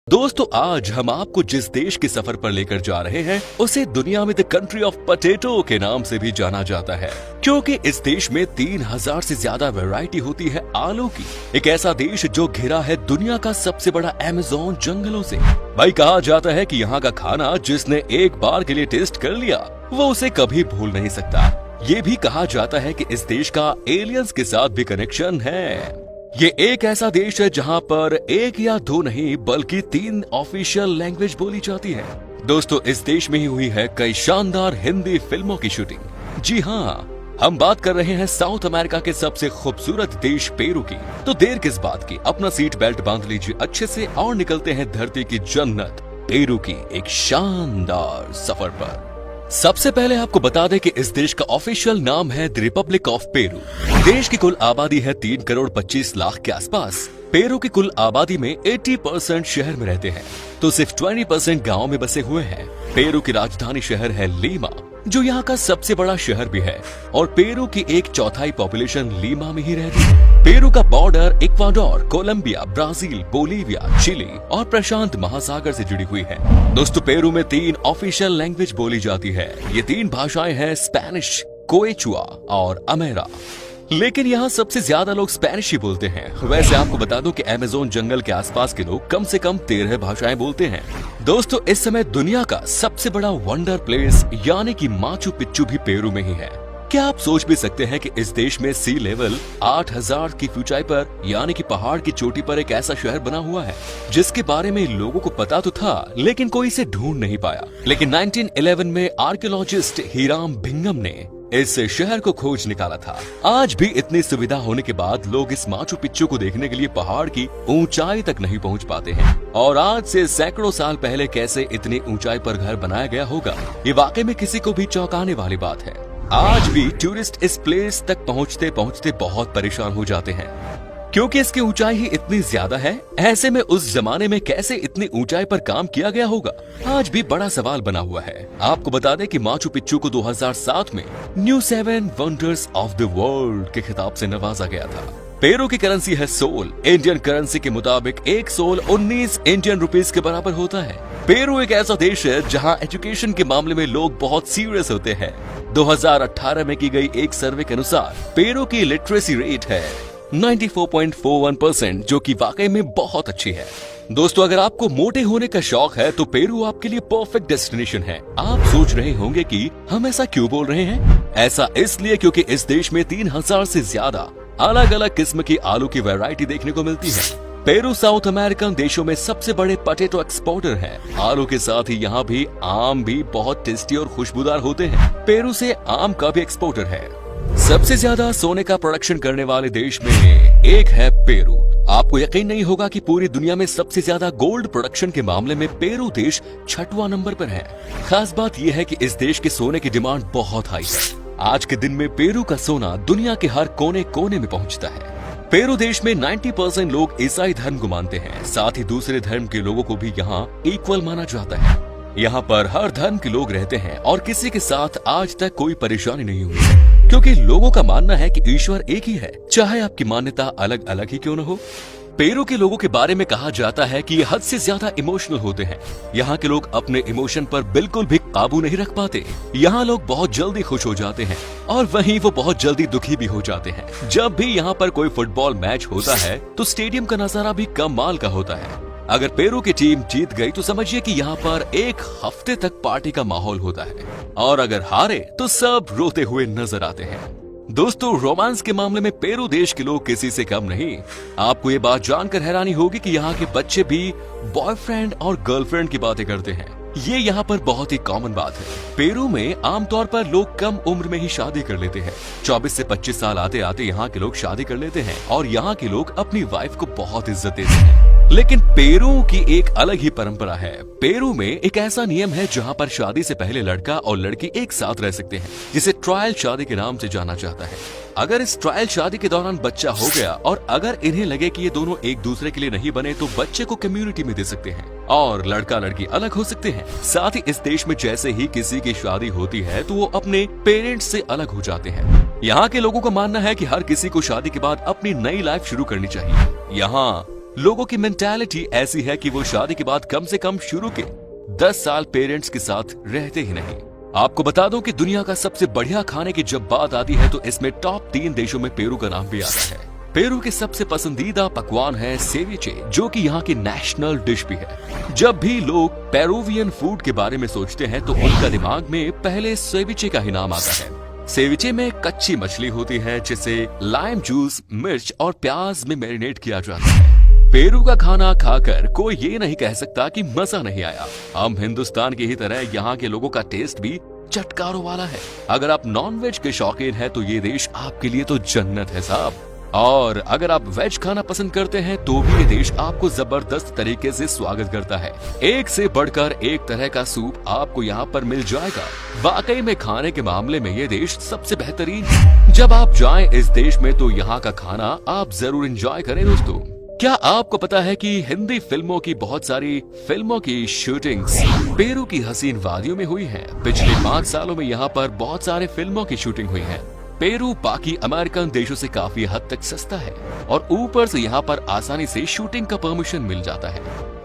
दोस्तों आज हम आपको जिस देश के सफर पर लेकर जा रहे हैं उसे दुनिया में द कंट्री ऑफ पोटैटो के नाम से भी जाना जाता है, क्योंकि इस देश में 3000 से ज्यादा वैरायटी होती है आलू की। एक ऐसा देश जो घिरा है दुनिया का सबसे बड़ा अमेज़न जंगलों से। भाई कहा जाता है कि यहाँ का खाना जिसने एक बार के लिए टेस्ट कर लिया वो उसे कभी भूल नहीं सकता। ये भी कहा जाता है कि इस देश का एलियंस के साथ भी कनेक्शन है। ये एक ऐसा देश है जहाँ पर एक या दो नहीं बल्कि 3 ऑफिशियल लैंग्वेज बोली जाती है। दोस्तों इस देश में ही हुई है कई शानदार हिंदी फिल्मों की शूटिंग। जी हाँ, हम बात कर रहे हैं साउथ अमेरिका के सबसे खूबसूरत देश पेरू की। तो देर किस बात की, अपना सीट बेल्ट बांध लीजिए अच्छे से और निकलते हैं धरती की जन्नत पेरू की एक शानदार सफर पर। सबसे पहले आपको बता दें कि इस देश का ऑफिशियल नाम है द रिपब्लिक ऑफ पेरू। देश की कुल आबादी है 3 करोड़ 25 लाख के आसपास। पेरू की कुल आबादी में 80% शहर में रहते हैं तो सिर्फ 20% गाँव में बसे हुए हैं। पेरू की राजधानी शहर है लीमा, जो यहाँ का सबसे बड़ा शहर भी है, और पेरू की 1/4 पॉपुलेशन लीमा में ही रहती है। पेरू का border Ecuador, Colombia, Brazil, Bolivia, Chile और प्रशांत महासागर से जुड़ी हुई है। दोस्तों पेरू में 3 ऑफिशियल लैंग्वेज बोली जाती है। ये 3 भाषाएं हैं स्पेनिश, कोएचुआ और अमेरा। लेकिन यहाँ सबसे ज्यादा लोग स्पेनिश ही बोलते हैं। वैसे आपको बता दूं कि अमेज़न जंगल के आसपास के लोग कम से कम 13 भाषाएं बोलते हैं। दोस्तों इस समय दुनिया का सबसे बड़ा वंडर प्लेस यानी कि माचू पिच्चू भी पेरू में ही है। क्या आप सोच भी सकते हैं कि इस देश में सी लेवल 8000 की ऊंचाई पर यानी कि पहाड़ की चोटी पर एक ऐसा शहर बना हुआ है जिसके बारे में लोगों को पता तो था लेकिन कोई इसे ढूंढ नहीं पाया। लेकिन 1911 में आर्कियोलॉजिस्ट हीराम भिंगम ने इस शहर को खोज निकाला था। आज भी इतनी सुविधा होने के बाद लोग इस माचू पिच्चू को देखने के लिए पहाड़ की ऊंचाई तक नहीं पहुंच पाते हैं। और आज से सैकड़ों साल पहले कैसे इतनी ऊंचाई पर घर बनाया गया होगा, ये वाकई में किसी को भी चौंकाने वाली बात है। आज भी टूरिस्ट इस प्लेस तक पहुंचते पहुंचते बहुत परेशान हो जाते हैं क्योंकि इसकी ऊंचाई ही इतनी ज्यादा है। ऐसे में उस जमाने में कैसे इतनी ऊंचाई पर काम किया गया होगा, आज भी बड़ा सवाल बना हुआ है। आपको बता दें कि माचू पिच्चू को 2007 में new 7 wonders of the world के खिताब से नवाजा गया था। पेरू की करेंसी है सोल। इंडियन करेंसी के मुताबिक 1 सोल 19 इंडियन रुपीस के बराबर होता है। पेरू एक ऐसा देश है जहां एजुकेशन के मामले में लोग बहुत सीरियस होते हैं। 2018 में की गई एक सर्वे के अनुसार पेरू की लिटरेसी रेट है 94.41%, जो कि वाकई में बहुत अच्छी है। दोस्तों अगर आपको मोटे होने का शौक है तो पेरू आपके लिए परफेक्ट डेस्टिनेशन है। आप सोच रहे होंगे कि हम ऐसा क्यों बोल रहे हैं। ऐसा इसलिए क्योंकि इस देश में 3000 से ज्यादा अलग अलग किस्म की आलू की वैरायटी देखने को मिलती है। पेरू साउथ अमेरिकन देशों में सबसे बड़े पोटैटो एक्सपोर्टर है। आलू के साथ ही यहाँ भी आम भी बहुत टेस्टी और खुशबूदार होते हैं। पेरू से आम का भी एक्सपोर्टर है। सबसे ज्यादा सोने का प्रोडक्शन करने वाले देश में एक है पेरू। आपको यकीन नहीं होगा कि पूरी दुनिया में सबसे ज्यादा गोल्ड प्रोडक्शन के मामले में पेरू देश 6वां नंबर पर है। खास बात यह है कि इस देश के सोने की डिमांड बहुत हाई है। आज के दिन में पेरू का सोना दुनिया के हर कोने कोने में पहुंचता है। पेरू देश में 90% लोग ईसाई धर्म को मानते हैं। साथ ही दूसरे धर्म के लोगों को भी यहाँ इक्वल माना जाता है। यहाँ पर हर धर्म के लोग रहते हैं और किसी के साथ आज तक कोई परेशानी नहीं हुई, क्योंकि लोगों का मानना है कि ईश्वर एक ही है, चाहे आपकी मान्यता अलग अलग ही क्यों न हो। पेरू के लोगों के बारे में कहा जाता है कि ये हद से ज्यादा इमोशनल होते हैं। यहाँ के लोग अपने इमोशन पर बिल्कुल भी काबू नहीं रख पाते। यहाँ लोग बहुत जल्दी खुश हो जाते हैं और वहीं वो बहुत जल्दी दुखी भी हो जाते हैं। जब भी यहाँ पर कोई फुटबॉल मैच होता है तो स्टेडियम का नजारा भी कमाल का होता है। अगर पेरू की टीम जीत गई तो समझिए कि यहाँ पर एक हफ्ते तक पार्टी का माहौल होता है, और अगर हारे तो सब रोते हुए नजर आते हैं। दोस्तों रोमांस के मामले में पेरू देश के लोग किसी से कम नहीं। आपको ये बात जानकर हैरानी होगी कि यहाँ के बच्चे भी बॉयफ्रेंड और गर्लफ्रेंड की बातें करते हैं। ये यहाँ पर बहुत ही कॉमन बात है। पेरू में आमतौर पर लोग कम उम्र में ही शादी कर लेते हैं। 24 से 25 साल आते आते यहाँ के लोग शादी कर लेते हैं और यहाँ के लोग अपनी वाइफ को बहुत इज्जत देते हैं। लेकिन पेरू की एक अलग ही परंपरा है। पेरू में एक ऐसा नियम है जहाँ पर शादी से पहले लड़का और लड़की एक साथ रह सकते हैं, जिसे ट्रायल शादी के नाम से जाना जाता है। अगर इस ट्रायल शादी के दौरान बच्चा हो गया और अगर इन्हें लगे कि ये दोनों एक दूसरे के लिए नहीं बने तो बच्चे को कम्युनिटी में दे सकते हैं और लड़का लड़की अलग हो सकते हैं। साथ ही इस देश में जैसे ही किसी की शादी होती है तो वो अपने पेरेंट्स से अलग हो जाते हैं। यहाँ के लोगों का मानना है कि हर किसी को शादी के बाद अपनी नई लाइफ शुरू करनी चाहिए। यहाँ लोगों की मेंटालिटी ऐसी है कि वो शादी के बाद कम से कम शुरू के 10 साल पेरेंट्स के साथ रहते ही नहीं। आपको बता दूं कि दुनिया का सबसे बढ़िया खाने की जब बात आती है तो इसमें टॉप 3 देशों में पेरू का नाम भी आता है। पेरू के सबसे पसंदीदा पकवान है सेविचे, जो कि यहाँ की नेशनल डिश भी है। जब भी लोग पेरूवियन फूड के बारे में सोचते हैं तो उनका दिमाग में पहले सेविचे का ही नाम आता है। सेविचे में कच्ची मछली होती है जिसे लाइम जूस, मिर्च और प्याज में मैरिनेट किया जाता है। पेरू का खाना खाकर कोई ये नहीं कह सकता कि मजा नहीं आया। हम हिंदुस्तान की ही तरह यहाँ के लोगों का टेस्ट भी चटकारों वाला है। अगर आप नॉनवेज के शौकीन हैं तो ये देश आपके लिए तो जन्नत है साहब। और अगर आप वेज खाना पसंद करते हैं तो भी ये देश आपको जबरदस्त तरीके से स्वागत करता है। एक से बढ़कर एक तरह का सूप आपको यहाँ पर मिल जाएगा। वाकई में खाने के मामले में ये देश सबसे बेहतरीन है। जब आप जाएं इस देश में तो यहाँ का खाना आप जरूर एंजॉय करें दोस्तों। क्या आपको पता है कि हिंदी फिल्मों की बहुत सारी फिल्मों की शूटिंग्स पेरू की हसीन वादियों में हुई हैं। पिछले 5 सालों में यहाँ पर बहुत सारे फिल्मों की शूटिंग हुई है। पेरू बाकी अमेरिकन देशों से काफी हद तक सस्ता है और ऊपर से यहाँ पर आसानी से शूटिंग का परमिशन मिल जाता है।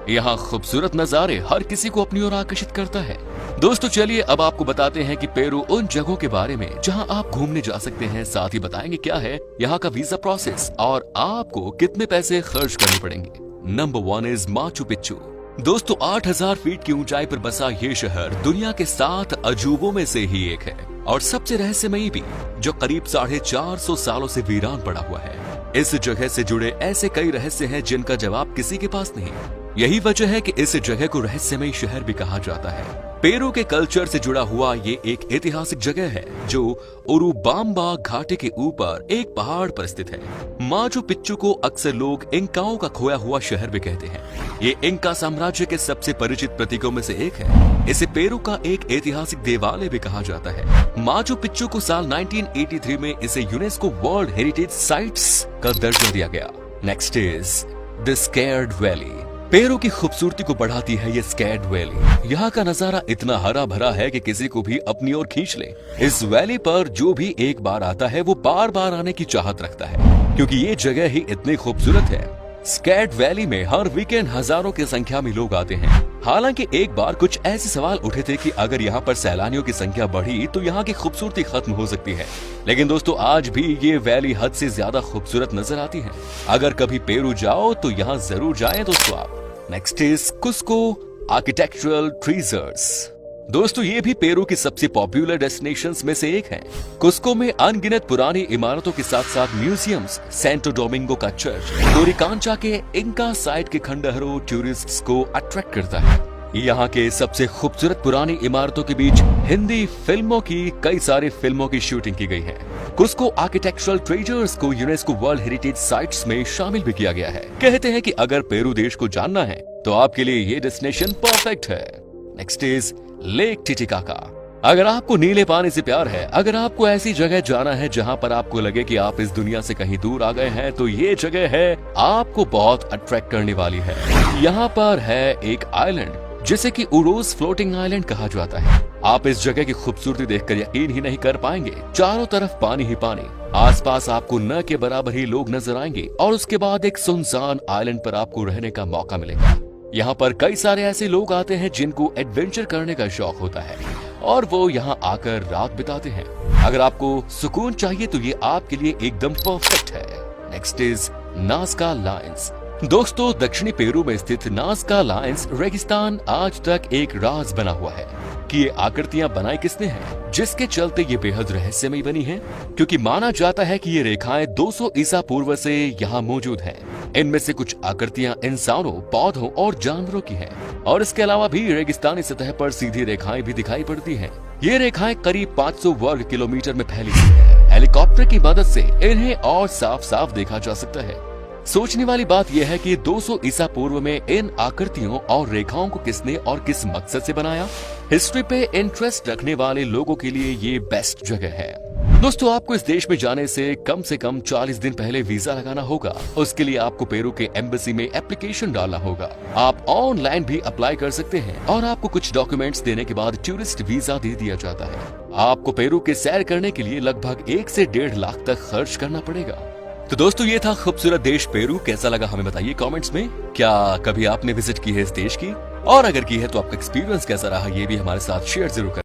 यहाँ खूबसूरत नजारे हर किसी को अपनी ओर आकर्षित करता है। दोस्तों चलिए अब आपको बताते हैं कि पेरू उन जगहों के बारे में जहाँ आप घूमने जा सकते हैं। साथ ही बताएंगे क्या है यहाँ का वीजा प्रोसेस और आपको कितने पैसे खर्च करने पड़ेंगे। Number 1 is Machu Picchu. दोस्तों 8000 फीट की ऊंचाई पर बसा ये शहर दुनिया के 7 अजूबों में से ही एक है और सबसे रहस्यमयी भी, जो करीब 450 सालों से वीरान पड़ा हुआ है। इस जगह से जुड़े ऐसे कई रहस्य हैं जिनका जवाब किसी के पास नहीं। यही वजह है कि इस जगह को रहस्यमयी शहर भी कहा जाता है। पेरू के कल्चर से जुड़ा हुआ ये एक ऐतिहासिक जगह है जो उरुबाम्बा घाटी के ऊपर एक पहाड़ पर स्थित है। माचू पिच्चू को अक्सर लोग इंकाओं का खोया हुआ शहर भी कहते हैं। ये इंका साम्राज्य के सबसे परिचित प्रतीकों में से एक है। इसे पेरू का एक ऐतिहासिक देवालय भी कहा जाता है। माचू पिच्चू को साल 1983 में इसे यूनेस्को वर्ल्ड हेरिटेज साइट्स का दर्जा दिया गया। Next is the scared valley. Peru की खूबसूरती को बढ़ाती है ये स्कैर्ड वैली। यहाँ का नजारा इतना हरा भरा है कि किसी को भी अपनी ओर खींच ले। इस वैली पर जो भी एक बार आता है वो बार बार आने की चाहत रखता है, क्योंकि ये जगह ही इतनी खूबसूरत है। स्कैर्ड वैली में हर वीकेंड हजारों की संख्या में लोग आते हैं। हालांकि एक बार कुछ ऐसे सवाल उठे थे कि अगर यहाँ पर सैलानियों की संख्या बढ़ी तो यहाँ की खूबसूरती खत्म हो सकती है। लेकिन दोस्तों आज भी ये वैली हद से ज्यादा खूबसूरत नजर आती है। अगर कभी पेरू जाओ तो यहाँ जरूर जाएं दोस्तों आप। Next is कुस्को architectural treasures. दोस्तों ये भी पेरू की सबसे पॉपुलर डेस्टिनेशंस में से एक है। कुस्को में अनगिनत पुरानी इमारतों के साथ साथ म्यूजियम्स, सेंटो डोमिंगो का चर्च, कोरिकांचा के इंका साइट के खंडहरों टूरिस्ट्स को अट्रैक्ट करता है। यहाँ के सबसे खूबसूरत पुरानी इमारतों के बीच हिंदी फिल्मों की कई सारी फिल्मों की शूटिंग की गई है। कुस्को आर्किटेक्चरल ट्रेजर्स को यूनेस्को वर्ल्ड हेरिटेज साइट्स में शामिल भी किया गया है। कहते हैं कि अगर पेरू देश को जानना है तो आपके लिए ये डेस्टिनेशन परफेक्ट है। Next is lake Titicaca. अगर आपको नीले पानी से प्यार है, अगर आपको ऐसी जगह जाना है जहां पर आपको लगे कि आप इस दुनिया से कहीं दूर आ गए हैं, तो ये जगह है आपको बहुत अट्रैक्ट करने वाली है। यहाँ पर है एक आइलैंड जिसे कि उरोस फ्लोटिंग आइलैंड कहा जाता है। आप इस जगह की खूबसूरती देखकर यकीन ही नहीं कर पाएंगे। चारों तरफ पानी ही पानी, आसपास आपको न के बराबर ही लोग नजर आएंगे और उसके बाद एक सुनसान आइलैंड पर आपको रहने का मौका मिलेगा। यहाँ पर कई सारे ऐसे लोग आते हैं जिनको एडवेंचर करने का शौक होता है और वो यहाँ आकर रात बिताते हैं। अगर आपको सुकून चाहिए तो ये आपके लिए एकदम परफेक्ट है। Next is Nazca Lions. दोस्तों दक्षिणी पेरू में स्थित नास्का लायंस रेगिस्तान आज तक एक राज बना हुआ है कि ये आकृतियां बनाई किसने हैं, जिसके चलते ये बेहद रहस्यमयी बनी हैं, क्योंकि माना जाता है कि ये रेखाएं 200 ईसा पूर्व से यहाँ मौजूद हैं। इनमें से कुछ आकृतियां इंसानों, पौधों और जानवरों की हैं और इसके अलावा भी रेगिस्तानी सतह पर सीधी रेखाएं भी दिखाई पड़ती हैं। ये रेखाएं करीब 500 वर्ग किलोमीटर में फैली हुई है। हेलीकॉप्टर की मदद से इन्हें और साफ साफ देखा जा सकता है। सोचने वाली बात यह है कि 200 ईसा पूर्व में इन आकृतियों और रेखाओं को किसने और किस मकसद से बनाया। हिस्ट्री पे इंटरेस्ट रखने वाले लोगों के लिए ये बेस्ट जगह है। दोस्तों आपको इस देश में जाने से कम 40 दिन पहले वीजा लगाना होगा। उसके लिए आपको पेरू के एम्बेसी में एप्लीकेशन डालना होगा। आप ऑनलाइन भी अप्लाई कर सकते हैं और आपको कुछ डॉक्यूमेंट्स देने के बाद टूरिस्ट वीजा दे दिया जाता है। आपको पेरू के सैर करने के लिए लगभग 1 से 1.5 लाख तक खर्च करना पड़ेगा। तो दोस्तों ये था खूबसूरत देश पेरू। कैसा लगा हमें बताइए कमेंट्स में। क्या कभी आपने विजिट की है इस देश की, और अगर की है तो आपका एक्सपीरियंस कैसा रहा ये भी हमारे साथ शेयर जरूर करें।